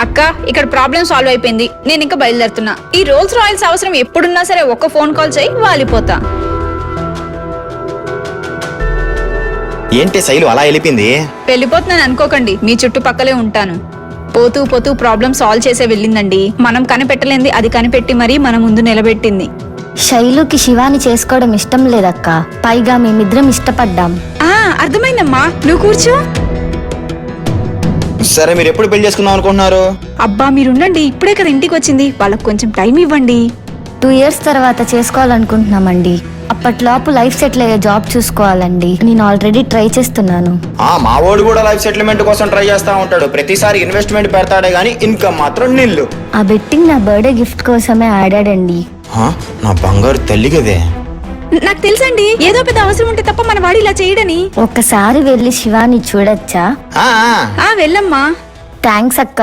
అక్క ఇక్కడ problem solve అయిపోయింది, నేను ఇంకా బయలుదేరుతున్నా. ఈ రోల్స్ రాయల్స్ అవసరం ఎప్పుడున్నా సరే ఒక్క ఫోన్ కాల్ చేయి వాలిపోతా. ఏంటి శైలు అలా వెళ్ళిపోయింది? వెళ్ళిపోతున్నాను అనుకోకండి, మీ చుట్టుపక్కలే ఉంటాను. పోతూ పోతూ ప్రాబ్లం సాల్వ్ చేసే వెళ్ళిందండి. మనం కనిపెట్టలేంది అది కనిపెట్టి మరీ మన ముందు నిలబెట్టింది. శైలుకి శివాని చేసుకోవడం ఇష్టం లేదక్క, పైగా మేమిద్దరం ఇష్టపడ్డాం. అర్థమైందమ్మా, నువ్వు కూర్చో. సరే మీరు ఎప్పుడు పెళ్లి చేసుకుందాం అనుకుంటున్నారు? అబ్బా మీరుండండి, ఇప్పుడే కదా ఇంటికి వచ్చింది, వాళ్ళకు కొంచెం టైం ఇవ్వండి. 2 years తర్వాత చేసుకోవాలనుకుంటున్నామండి. అప్పట్లోపు లైఫ్ సెటిల్ అయ్యే జాబ్ చూసుకోవాలండి. నేను ఆల్రెడీ ట్రై చేస్తున్నాను. మా వాడు కూడా లైఫ్ సెటిల్మెంట్ కోసం ట్రై చేస్తా ఉంటాడు. ప్రతిసారి ఇన్వెస్ట్మెంట్ పెడతాడే గానీ ఇన్కమ్ మాత్రం నిల్లు. ఆ బెట్టింగ్ నా బర్త్డే గిఫ్ట్ కోసమే ఆడాడండి. నా బంగారు తల్లి కదే. నాకు తెలుసండి, ఏదో పెద్ద అవసరం ఉంటే తప్ప మన వాడు ఇలా చేయడని. ఒక్కసారి వెళ్ళి శివాని చూడొచ్చా? వెళ్ళమ్మా. థ్యాంక్స్ అక్క.